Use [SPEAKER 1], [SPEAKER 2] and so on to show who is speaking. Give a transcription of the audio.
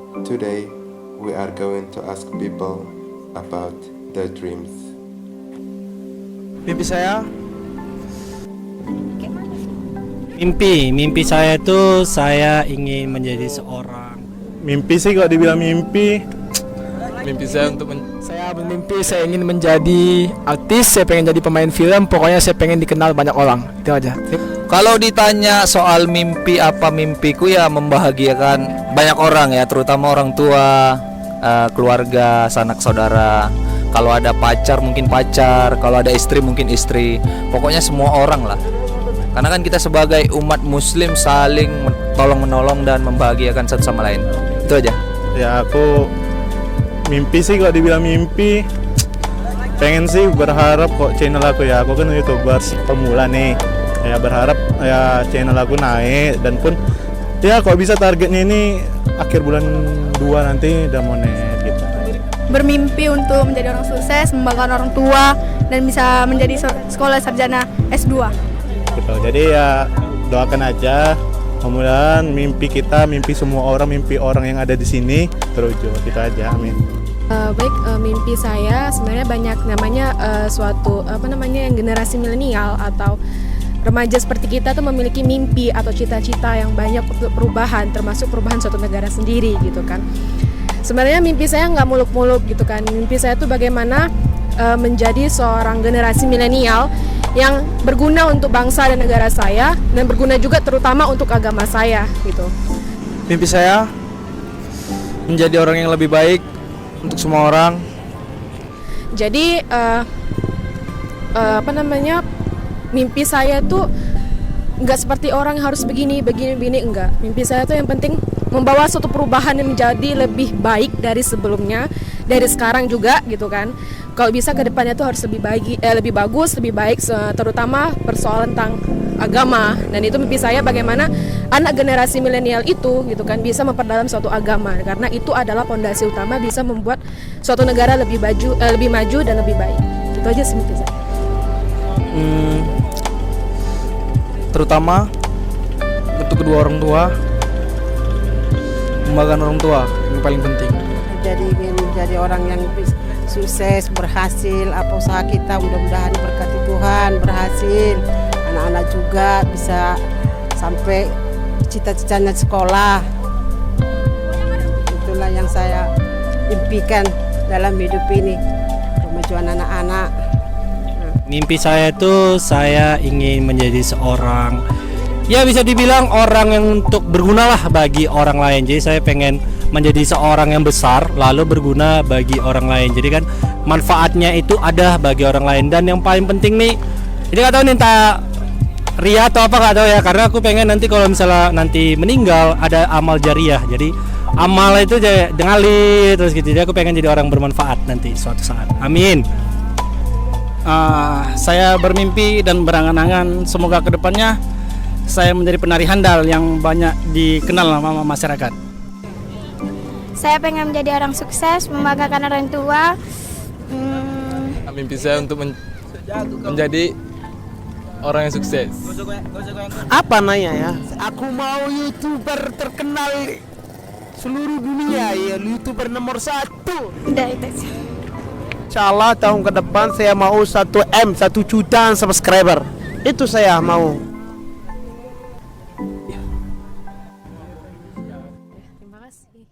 [SPEAKER 1] Today, we are going to ask people about their dreams.
[SPEAKER 2] Mimpi saya,
[SPEAKER 3] Mimpi saya itu saya ingin menjadi seorang.
[SPEAKER 2] mimpi sih kok dibilang mimpi.
[SPEAKER 4] Mimpi saya untuk
[SPEAKER 5] Saya bermimpi saya ingin menjadi artis, saya pengen jadi pemain film, pokoknya saya pengen dikenal banyak orang. Itu aja.
[SPEAKER 6] Kalau ditanya soal mimpi apa mimpiku ya membahagiakan banyak orang ya, terutama orang tua, keluarga, sanak saudara. Kalau ada pacar mungkin pacar, kalau ada istri mungkin istri. Pokoknya semua orang lah. Karena kan kita sebagai umat muslim saling tolong menolong dan membahagiakan satu sama lain. Itu aja.
[SPEAKER 2] Ya aku mimpi sih kok dibilang mimpi. Pengen sih berharap kok channel aku ya, aku kan YouTubers pemula nih. Ya berharap ya channel aku naik dan pun ya kok bisa targetnya ini akhir bulan 2 nanti udah mau net gitu.
[SPEAKER 7] Bermimpi untuk menjadi orang sukses, membanggakan orang tua, dan bisa menjadi sekolah sarjana S2.
[SPEAKER 2] Gitu. Jadi ya doakan aja, mudah-mudahan mimpi kita, mimpi semua orang, mimpi orang yang ada di sini terwujud. Gitu aja, amin.
[SPEAKER 8] Mimpi saya sebenarnya banyak namanya suatu yang generasi milenial atau remaja seperti kita tuh memiliki mimpi atau cita-cita yang banyak untuk perubahan, termasuk perubahan suatu negara sendiri gitu kan. Sebenarnya mimpi saya nggak muluk-muluk gitu kan. Mimpi saya tuh bagaimana menjadi seorang generasi milenial yang berguna untuk bangsa dan negara saya, dan berguna juga terutama untuk agama saya gitu.
[SPEAKER 5] Mimpi saya menjadi orang yang lebih baik untuk semua orang.
[SPEAKER 8] Jadi mimpi saya tuh nggak seperti orang yang harus begini enggak. Mimpi saya tuh yang penting membawa suatu perubahan yang menjadi lebih baik dari sebelumnya, dari sekarang juga gitu kan. Kalau bisa ke depannya tuh harus lebih bagus, lebih baik, terutama persoalan tentang agama. Dan itu mimpi saya bagaimana anak generasi milenial itu gitu kan bisa memperdalam suatu agama, karena itu adalah pondasi utama bisa membuat suatu negara lebih maju dan lebih baik. Itu aja sih mimpi saya.
[SPEAKER 5] Terutama untuk kedua orang tua, membanggakan orang tua yang paling penting.
[SPEAKER 9] Jadi ingin menjadi orang yang sukses, berhasil, apa usaha kita mudah-mudahan berkati Tuhan berhasil, anak-anak juga bisa sampai cita-citanya sekolah. Itulah yang saya impikan dalam hidup ini, kemajuan anak-anak.
[SPEAKER 3] Mimpi saya itu saya ingin menjadi seorang, ya bisa dibilang orang yang untuk berguna lah bagi orang lain. Jadi saya pengen menjadi seorang yang besar lalu berguna bagi orang lain. Jadi kan manfaatnya itu ada bagi orang lain. Dan yang paling penting nih, ini nggak tahu nih entah ria atau apa nggak tahu ya, karena aku pengen nanti kalau misalnya nanti meninggal ada amal jariah. Jadi amal itu dengali terus gitu. Jadi aku pengen jadi orang bermanfaat nanti suatu saat. Amin.
[SPEAKER 5] Saya bermimpi dan berangan-angan semoga kedepannya saya menjadi penari handal yang banyak dikenal sama masyarakat.
[SPEAKER 7] Saya pengen menjadi orang sukses, membanggakan orang tua.
[SPEAKER 4] mimpi saya untuk menjadi orang yang sukses.
[SPEAKER 10] Apa nanya ya? Aku mau YouTuber terkenal seluruh dunia ya, YouTuber nomor 1.
[SPEAKER 7] Udah itu aja.
[SPEAKER 10] Insyaallah tahun ke depan saya mau 1 juta subscriber. Itu saya mau.
[SPEAKER 8] Terima kasih.